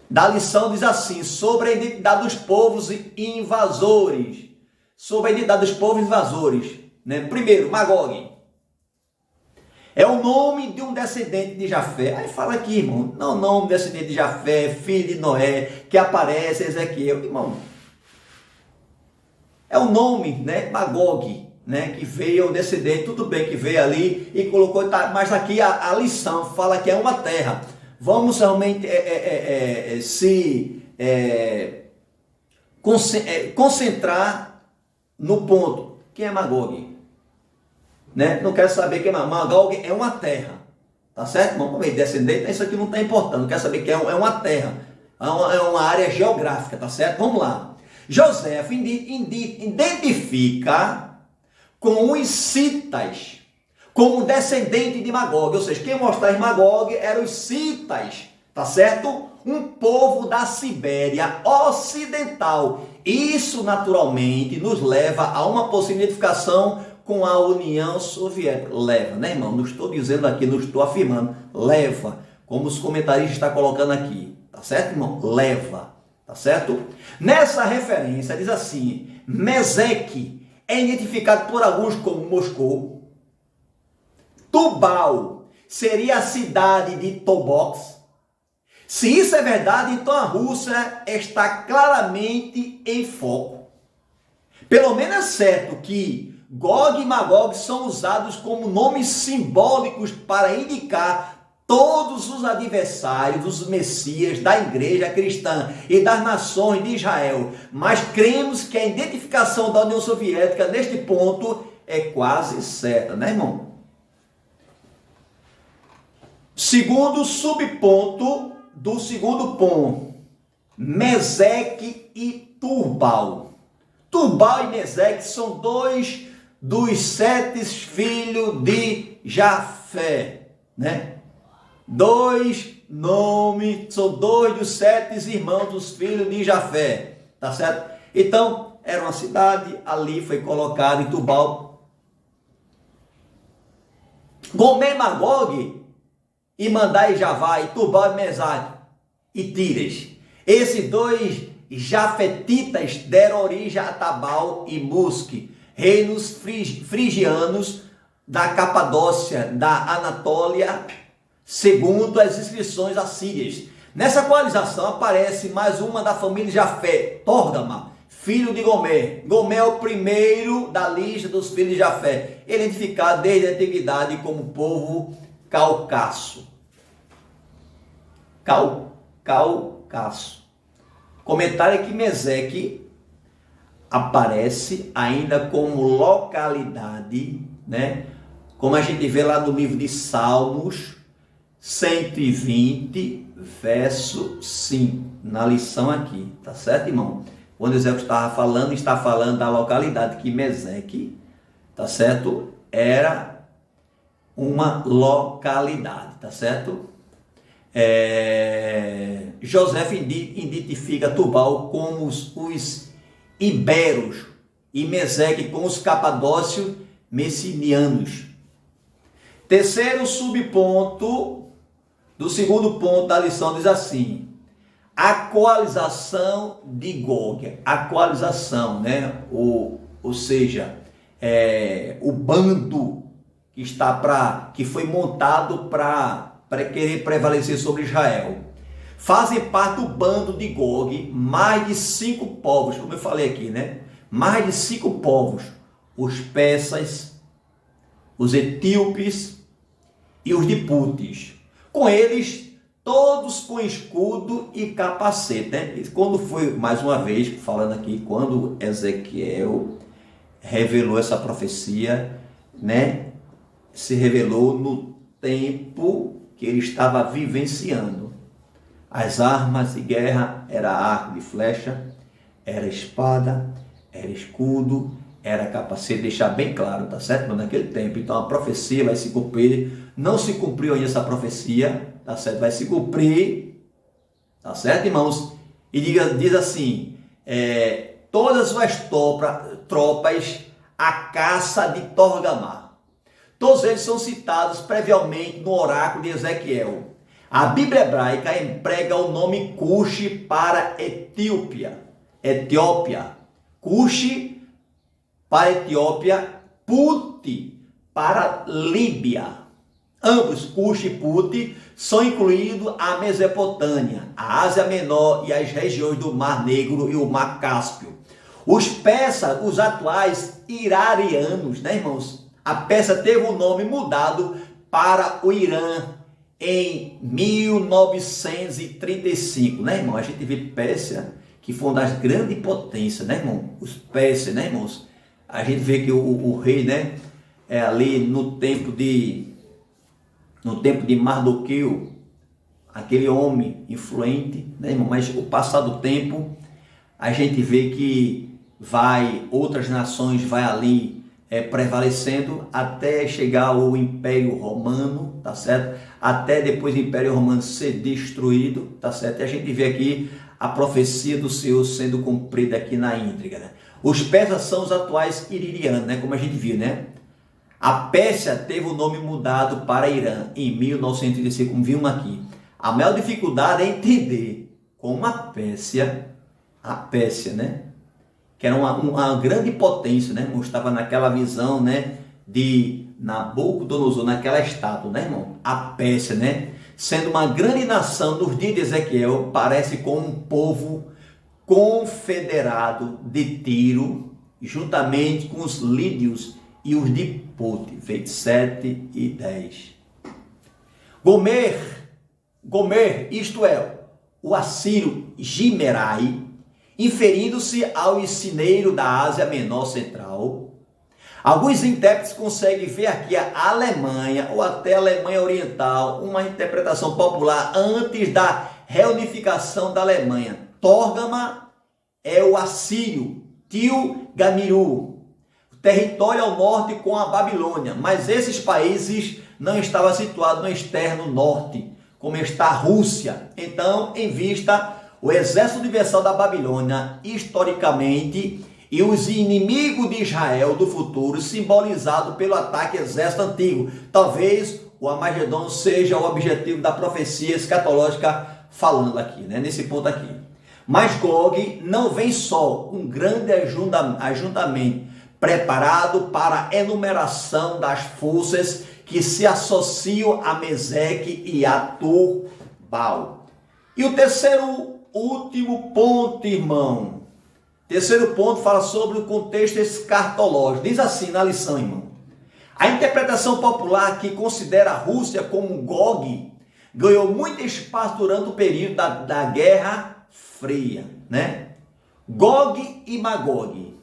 Speaker 1: da lição diz assim, sobre a identidade dos povos invasores. Sobre a identidade dos povos invasores. Né? Primeiro, Magog. É o nome de um descendente de Jafé. Aí fala aqui, irmão, não é o nome de descendente de Jafé, filho de Noé, que aparece em Ezequiel. Irmão, é o nome, né, Magog, né, que veio o descendente, tudo bem que veio ali e colocou, mas aqui a lição fala que é uma terra. Vamos realmente concentrar no ponto. Quem é Magog? Né? Não quero saber quem é Magog, é uma terra. Tá certo? Vamos ver, descendente, isso aqui não está importando. Não quero saber que é uma terra. É uma área geográfica, tá certo? Vamos lá. José identifica com os citas como descendente de Magog. Ou seja, quem mostrava Magog eram os citas, tá certo? Um povo da Sibéria Ocidental. Isso, naturalmente, nos leva a uma possível identificação com a União Soviética. Leva, né, irmão? Não estou dizendo aqui, não estou afirmando. Leva, como os comentaristas estão colocando aqui. Tá certo, irmão? Leva. Tá certo? Nessa referência, diz assim, Meseque é identificado por alguns como Moscou. Tubal seria a cidade de Tobolsk. Se isso é verdade, então a Rússia está claramente em foco. Pelo menos é certo que Gog e Magog são usados como nomes simbólicos para indicar todos os adversários dos Messias da igreja cristã e das nações de Israel. Mas cremos que a identificação da União Soviética neste ponto é quase certa, né, irmão? Segundo subponto do segundo ponto, Meseque e Tubal. Tubal e Meseque são dois dos 7 filhos de Jafé, né? 2 nomes, são 2 dos 7 irmãos dos filhos de Jafé, tá certo? Então, era uma cidade, ali foi colocado em Tubal. Gomer, Magog, e Mandai, Javai, Tubal e Mesaque e Tires. Esses 2 jafetitas deram origem a Tabal e Musque, reinos frigianos da Capadócia, da Anatólia, segundo as inscrições assírias. Nessa coalização aparece mais uma da família Jafé, Tórgama, filho de Gomer. Gomer é o primeiro da lista dos filhos de Jafé, identificado desde a antiguidade como povo caucaso. Caucaso. Comentário é que Meseque aparece ainda como localidade, né? Como a gente vê lá no livro de Salmos 120, verso 5, na lição aqui, tá certo, irmão? Quando Ezequiel está falando da localidade que Meseque, tá certo? Era uma localidade, tá certo? José identifica Tubal com os iberos e Meseque com os capadócios messinianos. Terceiro subponto do segundo ponto da lição diz assim: a coalização de Gog, a coalização, né? Ou seja, o bando que foi montado para querer prevalecer sobre Israel. Fazem parte do bando de Gog mais de 5 povos, como eu falei aqui, né? Mais de 5 povos: os persas, os etíopes e os de Putes. Com eles, todos com escudo e capacete, né? Quando foi, mais uma vez, falando aqui, quando Ezequiel revelou essa profecia, né? Se revelou no tempo que ele estava vivenciando. As armas de guerra era arco e flecha, era espada, era escudo, era capacete, deixar bem claro, tá certo? Mas naquele tempo, então a profecia vai se cumprir. Não se cumpriu ainda essa profecia, tá certo? Vai se cumprir, tá certo, irmãos? E diz assim: todas as tropas a caça de Torgamá. Todos eles são citados previamente no oráculo de Ezequiel. A Bíblia hebraica emprega o nome Cuxi para Etiópia. Cuxi para Etiópia, Puti para Líbia. Ambos, Cuxi e Puti, são incluídos a Mesopotâmia, a Ásia Menor e as regiões do Mar Negro e o Mar Cáspio. Os persas, os atuais iranianos, né, irmãos? A Pérsia teve o nome mudado para o Irã em 1935, né, irmão? A gente vê Pérsia, que foi uma das grandes potências, né, irmão? Os persas, né, irmãos? A gente vê que o rei, né, ali no tempo de Mardoqueu, aquele homem influente, né, irmão? Mas o passar do tempo, a gente vê que outras nações vai ali prevalecendo até chegar ao Império Romano, tá certo? Até depois do Império Romano ser destruído, tá certo? E a gente vê aqui a profecia do Senhor sendo cumprida aqui na íntegra, né? Os persas são os atuais iranianos, né? Como a gente viu, né? A Pérsia teve o nome mudado para Irã em 1935, como vimos aqui. A maior dificuldade é entender como a Pérsia, né? Que era uma grande potência, né, irmão? Estava naquela visão, né, de Nabucodonosor, naquela estátua, né, irmão? A Pérsia, né? Sendo uma grande nação nos dias de Ezequiel, parece com um povo confederado de Tiro, juntamente com os lídios e os de Put, 27 e 10. Gomer, isto é, o assírio Gimerai, inferindo-se ao ensineiro da Ásia Menor Central. Alguns intérpretes conseguem ver aqui a Alemanha ou até a Alemanha Oriental, uma interpretação popular antes da reunificação da Alemanha. Tórgama é o assírio, Til-Gamiru, território ao norte com a Babilônia, mas esses países não estavam situados no externo norte, como está a Rússia. Então, em vista o exército universal da Babilônia, historicamente, e os inimigos de Israel do futuro, simbolizado pelo ataque exército antigo. Talvez o Armagedon seja o objetivo da profecia escatológica falando aqui, né? Nesse ponto aqui. Mas Gog não vem só, um grande ajuntamento preparado para a enumeração das forças que se associam a Meseque e a Tubal. E o terceiro, último ponto, irmão. Terceiro ponto fala sobre o contexto escatológico. Diz assim na lição, irmão. A interpretação popular que considera a Rússia como Gog ganhou muito espaço durante o período da Guerra Fria, né? Gog e Magog.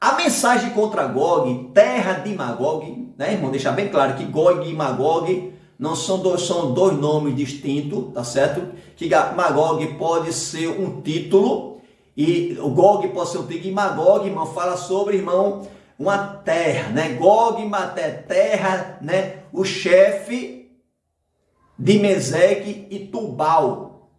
Speaker 1: A mensagem contra Gog, terra de Magog, né, irmão? Deixar bem claro que Gog e Magog não são dois nomes distintos, tá certo? Que Magog pode ser um título e o Gog pode ser um título. E Magog, irmão, fala sobre, irmão, uma terra, né? Gog, terra, né? O chefe de Meseque e Tubal.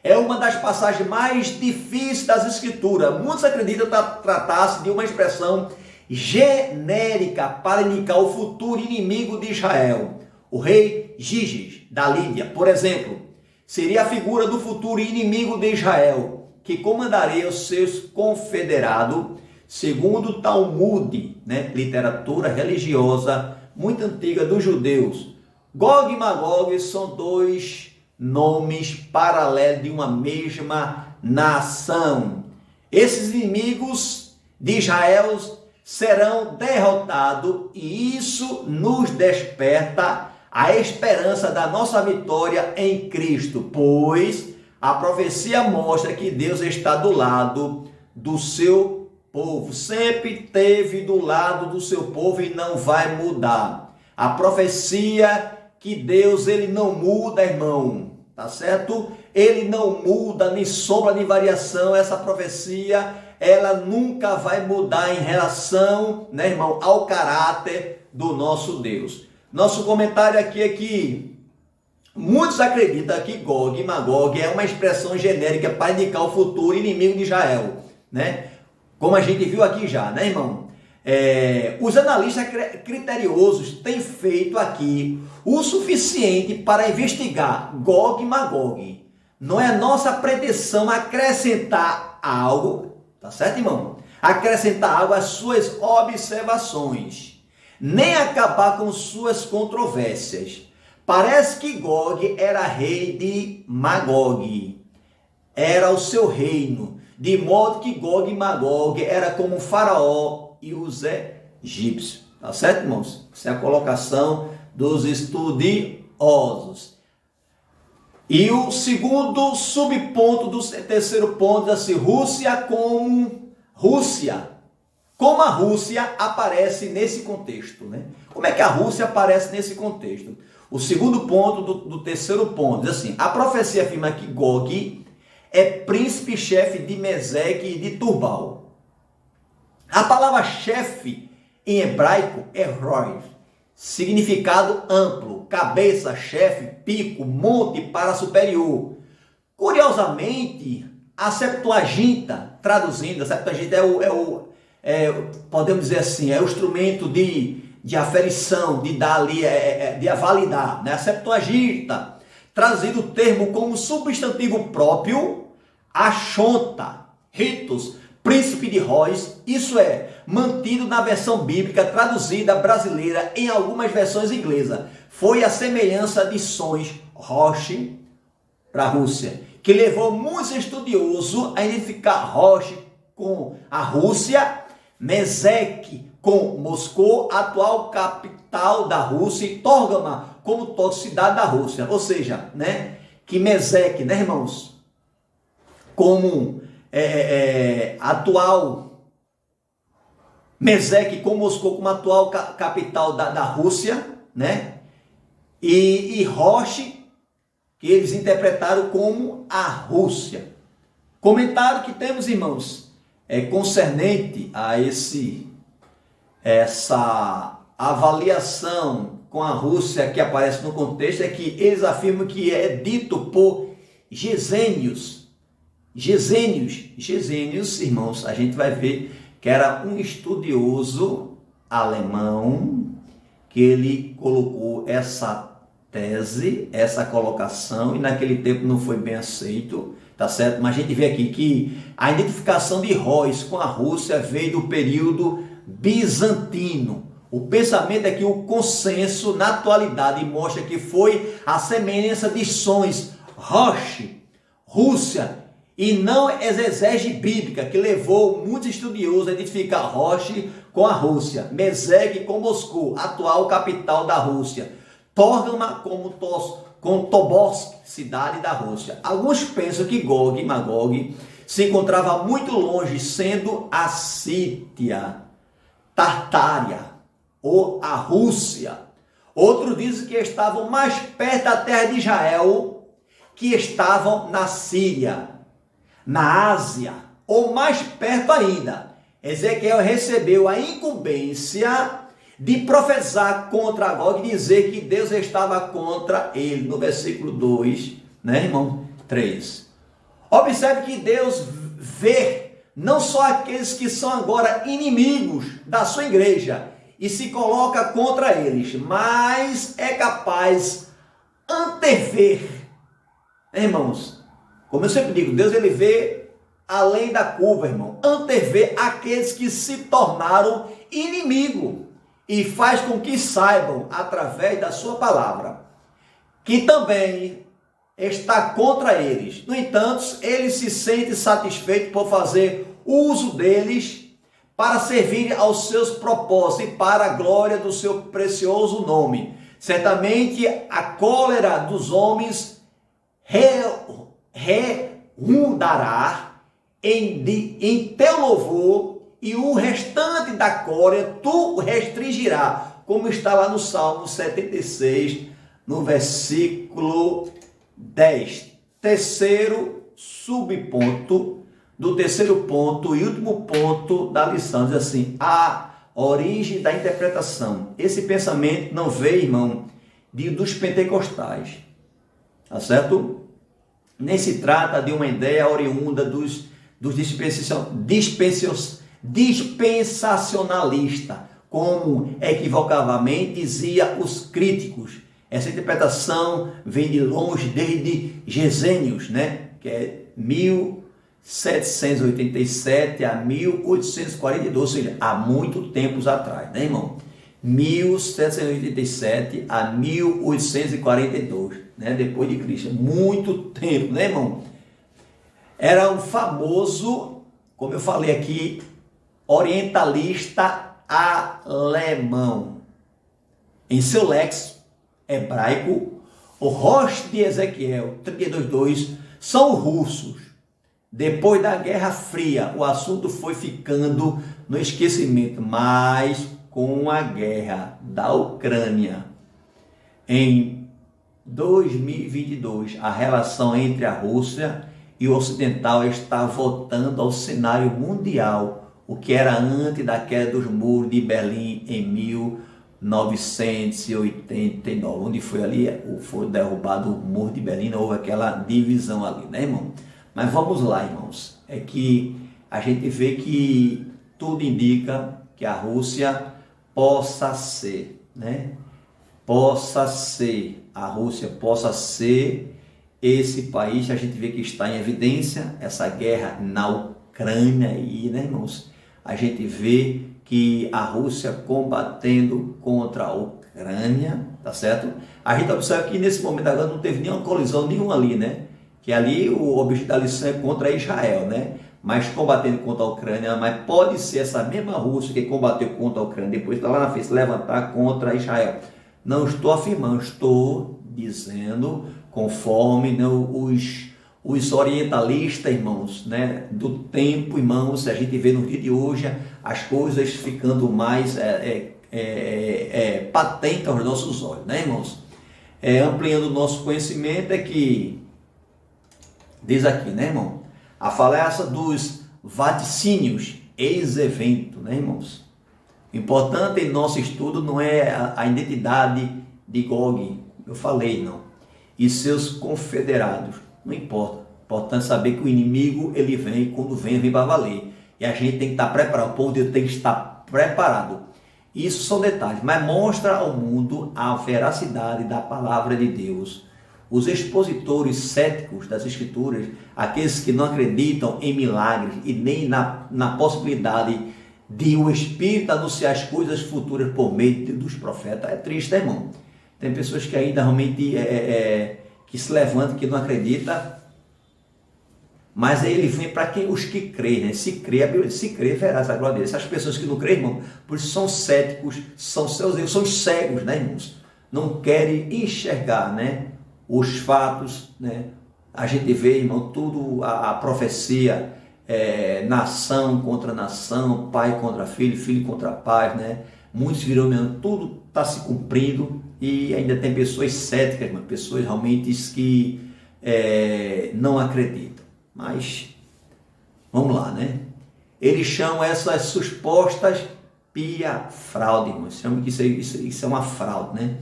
Speaker 1: É uma das passagens mais difíceis das Escrituras. Muitos acreditam tratar-se de uma expressão genérica para indicar o futuro inimigo de Israel. O rei Giges, da Lídia, por exemplo, seria a figura do futuro inimigo de Israel, que comandaria os seus confederados, segundo o Talmud, né? Literatura religiosa muito antiga dos judeus. Gog e Magog são dois nomes paralelos de uma mesma nação. Esses inimigos de Israel serão derrotados e isso nos desperta a esperança da nossa vitória em Cristo, pois a profecia mostra que Deus está do lado do seu povo, sempre esteve do lado do seu povo e não vai mudar. A profecia que Deus, ele não muda, irmão, tá certo? Ele não muda, nem sombra, nem variação. Essa profecia, ela nunca vai mudar em relação, né, irmão, ao caráter do nosso Deus. Nosso comentário aqui é que muitos acreditam que Gog e Magog é uma expressão genérica para indicar o futuro inimigo de Israel, né? Como a gente viu aqui já, né, irmão? Os analistas criteriosos têm feito aqui o suficiente para investigar Gog e Magog. Não é nossa pretensão acrescentar algo, tá certo, irmão? Acrescentar algo às suas observações, nem acabar com suas controvérsias. Parece que Gog era rei de Magog, era o seu reino, de modo que Gog e Magog era como o faraó e os egípcios. Tá certo, irmãos? Essa é a colocação dos estudiosos. E o segundo subponto do terceiro ponto é assim, Rússia. Como a Rússia aparece nesse contexto, né? Como é que a Rússia aparece nesse contexto? O segundo ponto do terceiro ponto diz assim, a profecia afirma que Gog é príncipe-chefe de Meseque e de Tubal. A palavra chefe em hebraico é Roy, significado amplo, cabeça, chefe, pico, monte para superior. Curiosamente, a Septuaginta, traduzindo, a Septuaginta podemos dizer assim, é o instrumento de aferição, de dar ali, de validar, né? A Septuaginta, traduzindo o termo como substantivo próprio, achonta, ritos, príncipe de Rois, isso é, mantido na versão bíblica traduzida brasileira em algumas versões inglesas. Foi a semelhança de sons Roche para a Rússia, que levou muitos estudiosos a identificar Roche com a Rússia, Meseque com Moscou, atual capital da Rússia, e Torgama como cidade da Rússia. Ou seja, né, que Meseque, né, irmãos, como atual Meseque com Moscou como atual capital da Rússia, né? E Roche, que eles interpretaram como a Rússia. Comentário que temos, irmãos, concernente a essa avaliação com a Rússia que aparece no contexto é que eles afirmam que é dito por Gesenius. Gesenius, irmãos, a gente vai ver que era um estudioso alemão que ele colocou essa tese, essa colocação, e naquele tempo não foi bem aceito, tá certo? Mas a gente vê aqui que a identificação de Reuss com a Rússia veio do período bizantino. O pensamento é que o consenso na atualidade mostra que foi a semelhança de sons Roche, Rússia, e não exegese bíblica, que levou muitos estudiosos a identificar Roche com a Rússia, Meseg com Moscou, atual capital da Rússia, Torgama com Tobolsk, cidade da Rússia. Alguns pensam que Gog e Magog se encontrava muito longe, sendo a Sítia, Tartária ou a Rússia. Outros dizem que estavam mais perto da terra de Israel, que estavam na Síria, na Ásia, ou mais perto ainda. Ezequiel recebeu a incumbência de profetizar contra Gog e dizer que Deus estava contra ele, no versículo 2, né, irmão? 3. Observe que Deus vê não só aqueles que são agora inimigos da sua igreja e se coloca contra eles, mas é capaz antever, irmãos. Como eu sempre digo, Deus ele vê além da curva, irmão, antever aqueles que se tornaram inimigo e faz com que saibam, através da sua palavra, que também está contra eles. No entanto, ele se sente satisfeito por fazer uso deles para servir aos seus propósitos e para a glória do seu precioso nome. Certamente a cólera dos homens redundará em teu louvor, e o restante da cólera tu restringirá, como está lá no Salmo 76, no versículo 10. Terceiro subponto, do terceiro ponto e último ponto da lição, diz assim: a origem da interpretação. Esse pensamento não veio, irmão, dos pentecostais, tá certo? Nem se trata de uma ideia oriunda dos dispensacionalistas, como equivocadamente dizia os críticos. Essa interpretação vem de longe, desde Gesenius, né? Que é 1787 a 1842, ou seja, há muito tempos atrás, né, irmão? 1787 a 1842, né, depois de Cristo, muito tempo, né, irmão? Era um famoso, como eu falei aqui, orientalista alemão. Em seu léxico hebraico, o rosto de Ezequiel 32:2 são russos. Depois da Guerra Fria, o assunto foi ficando no esquecimento, mas com a guerra da Ucrânia em 2022, a relação entre a Rússia e o ocidental está voltando ao cenário mundial, o que era antes da queda dos muros de Berlim em 1989, onde foi derrubado o muro de Berlim, não houve aquela divisão ali, né, irmão? Mas vamos lá, irmãos, é que a gente vê que tudo indica que a Rússia possa ser, né? A Rússia possa ser esse país. A gente vê que está em evidência essa guerra na Ucrânia aí, né, irmãos? A gente vê que a Rússia combatendo contra a Ucrânia, tá certo? A gente observa que nesse momento agora não teve nenhuma colisão nenhuma ali, né? Que ali o objetivo da lição é contra Israel, né? Mas combatendo contra a Ucrânia, mas pode ser essa mesma Rússia que combateu contra a Ucrânia, depois está lá na frente se levantar contra Israel. Não estou afirmando, estou dizendo conforme, né, os orientalistas, irmãos, né, do tempo, irmãos, a gente vê no dia de hoje as coisas ficando mais patentes aos nossos olhos, né, irmãos? Ampliando o nosso conhecimento é que, diz aqui, né, irmão? A falácia dos vaticínios, ex-evento, né, irmãos? O importante em nosso estudo não é a identidade de Gog, eu falei, não, e seus confederados, não importa. Importante saber que o inimigo, ele vem, quando vem para valer. E a gente tem que estar preparado, o povo de Deus tem que estar preparado. Isso são detalhes, mas mostra ao mundo a veracidade da palavra de Deus. Os expositores céticos das Escrituras, aqueles que não acreditam em milagres e nem na possibilidade de o Espírito anunciar as coisas futuras por meio dos profetas, é triste, irmão. Tem pessoas que ainda realmente que se levantam, que não acreditam, mas aí ele vem para quem os que creem, né? Se crê, a Bíblia diz, se crê, verás a glória dele. Essas pessoas que não creem, irmão, por isso são céticos, são seus erros, são cegos, né, irmãos? Não querem enxergar, né, os fatos, né? A gente vê, irmão, tudo a profecia, nação contra nação, pai contra filho, filho contra pai, né? Muitos viram mesmo, tudo está se cumprindo e ainda tem pessoas céticas, irmão, pessoas realmente que não acreditam. Mas, vamos lá, né? Eles chamam essas supostas fraude, irmãos. Chamam que isso é uma fraude, né?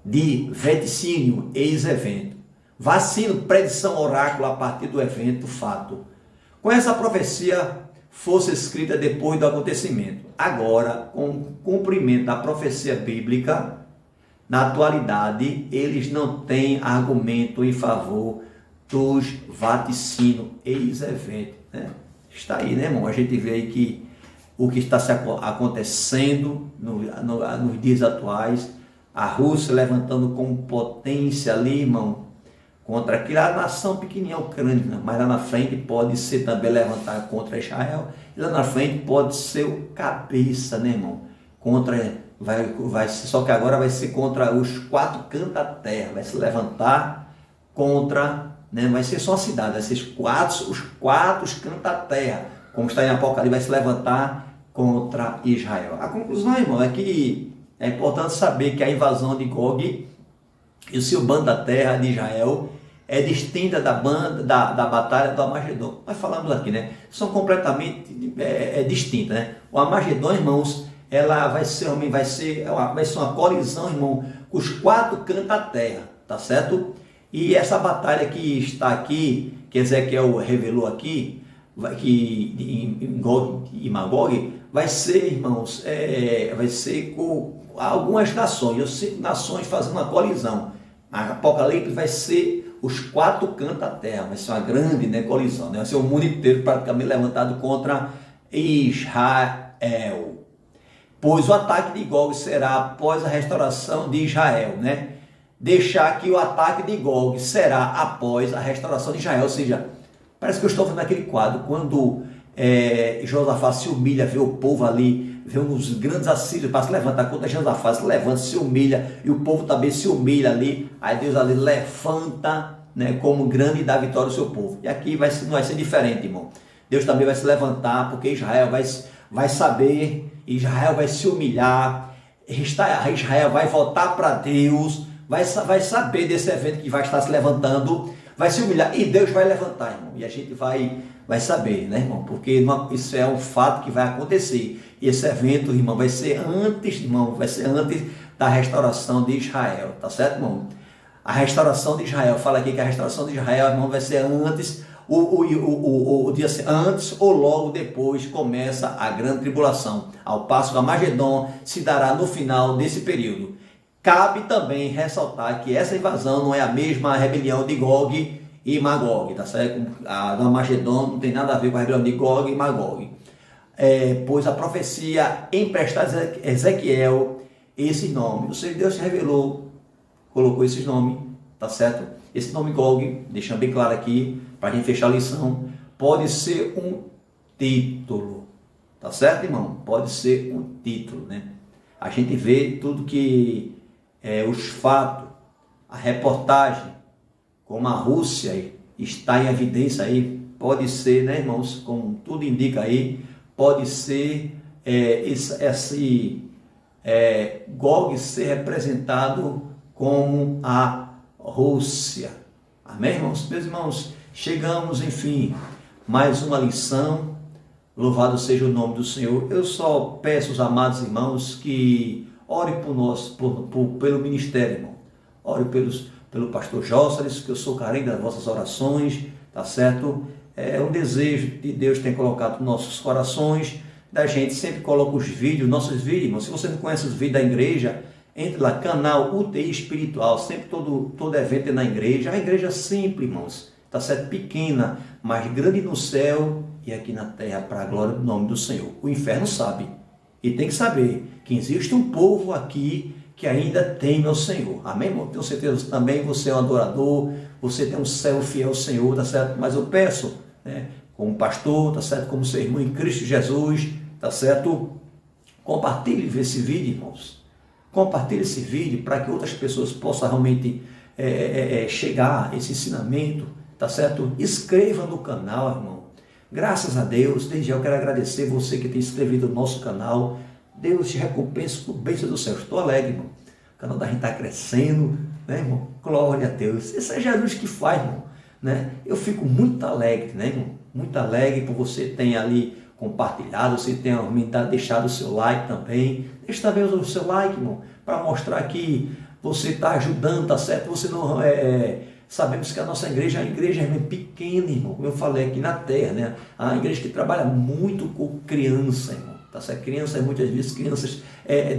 Speaker 1: De vaticínio, ex-evento. Vacino, predição, oráculo a partir do evento, fato. Com essa profecia fosse escrita depois do acontecimento. Agora, com o cumprimento da profecia bíblica, na atualidade, eles não têm argumento em favor dos vaticínios, ex-evento, né? Está aí, né, irmão? A gente vê aí que o que está acontecendo nos dias atuais, a Rússia levantando como potência ali, irmão, contra aquela nação pequenininha, a Ucrânia, né? Mas lá na frente pode ser também levantar contra Israel, e lá na frente pode ser o cabeça, né, irmão? Só que agora vai ser contra os 4 cantos da terra, vai se levantar contra, né? Vai ser só a cidade, vai ser os quatro cantos da terra, como está em Apocalipse, vai se levantar contra Israel. A conclusão, irmão, é que é importante saber que a invasão de Gog e o seu bando da terra de Israel é distinta da batalha do Armagedon. Nós falamos aqui, né? São completamente distintas, né? O Armagedon, irmãos, ela vai ser uma colisão, irmão, com os 4 cantos da terra, tá certo? E essa batalha que está aqui, que Ezequiel revelou aqui, que em Gog e Magog, vai ser, irmãos, vai ser com algumas nações, as 5 nações fazendo uma colisão. A Apocalipse vai ser os 4 cantos da terra, vai ser uma grande, né, colisão, né? Vai ser o mundo inteiro praticamente levantado contra Israel. Pois o ataque de Gog será após a restauração de Israel, né? Deixar que o ataque de Gog será após a restauração de Israel, ou seja, parece que eu estou vendo aquele quadro, quando Josafá se humilha, vê o povo ali, vê uns grandes assírios para se levantar contra Josafá, se levanta, se humilha, e o povo também se humilha ali, aí Deus ali levanta, né, como grande e dá vitória ao seu povo. E aqui não vai ser diferente, irmão. Deus também vai se levantar, porque Israel vai saber, Israel vai se humilhar, Israel vai voltar para Deus, vai saber desse evento que vai estar se levantando, vai se humilhar e Deus vai levantar, irmão. E a gente vai saber, né, irmão? Porque isso é um fato que vai acontecer. E esse evento, irmão, vai ser antes da restauração de Israel, tá certo, irmão? A restauração de Israel, fala aqui que a restauração de Israel, irmão, vai ser antes, o dia antes ou logo depois começa a grande tribulação. Ao passo que o Armagedon se dará no final desse período. Cabe também ressaltar que essa invasão não é a mesma rebelião de Gog e Magog, tá certo? A do Armagedon não tem nada a ver com a rebelião de Gog e Magog. Pois a profecia emprestada a Ezequiel esses nomes, ou seja, Deus se revelou, colocou esses nomes, tá certo? Esse nome Gog, deixando bem claro aqui, para a gente fechar a lição, pode ser um título, tá certo, irmão? Pode ser um título, né? A gente vê tudo que os fatos, a reportagem, como a Rússia está em evidência aí, pode ser, né, irmãos, como tudo indica aí, pode ser Gog ser representado como a Rússia. Amém, irmãos? Meus irmãos, chegamos, enfim, mais uma lição. Louvado seja o nome do Senhor. Eu só peço aos amados irmãos que orem por nós, pelo ministério, irmão. Ore pelo pastor Jóceres, que eu sou carente das vossas orações, tá certo? É um desejo que Deus tem colocado nos nossos corações, da gente sempre coloca os vídeos, nossos vídeos, irmão. Se você não conhece os vídeos da igreja, entre lá, canal UTI Espiritual, sempre todo evento é na igreja. É uma igreja simples, irmãos, tá certo? Pequena, mas grande no céu e aqui na terra, para a glória do nome do Senhor. O inferno sabe, e tem que saber que existe um povo aqui que ainda teme ao Senhor. Amém, irmão? Tenho certeza que também você é um adorador, você tem um céu fiel ao Senhor, tá certo? Mas eu peço, né, como pastor, tá certo? Como seu irmão em Cristo Jesus, tá certo? Compartilhe esse vídeo, irmãos. Compartilhe esse vídeo para que outras pessoas possam realmente chegar a esse ensinamento, tá certo? Inscreva no canal, irmão. Graças a Deus, desde já eu quero agradecer você que tem inscrevido no nosso canal. Deus te recompensa por bênção do céu. Estou alegre, irmão. O canal da gente está crescendo, né, irmão? Glória a Deus. Esse é Jesus que faz, irmão. Né? Eu fico muito alegre, né, irmão? Muito alegre por você ter ali compartilhado, você ter deixado o seu like também. Deixa também o seu like, irmão, para mostrar que você está ajudando, tá certo? Você não sabemos que a nossa igreja é uma igreja pequena, irmão. Como eu falei aqui na terra, né? A igreja que trabalha muito com criança, irmão. Tá certo? Crianças, muitas vezes, crianças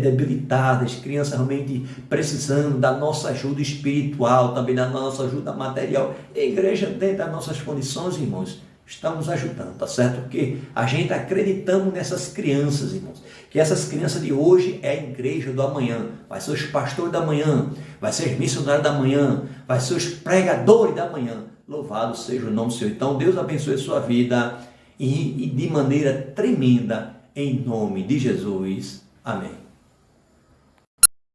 Speaker 1: debilitadas, crianças realmente precisando da nossa ajuda espiritual, também da nossa ajuda material. E a igreja, dentro das nossas condições, irmãos, estamos ajudando, tá certo? Porque a gente acreditamos nessas crianças, irmãos, que essas crianças de hoje é a igreja do amanhã, vai ser os pastores da manhã, vai ser os missionários da manhã, vai ser os pregadores da manhã. Louvado seja o nome do Senhor. Então, Deus abençoe a sua vida e de maneira tremenda, em nome de Jesus. Amém.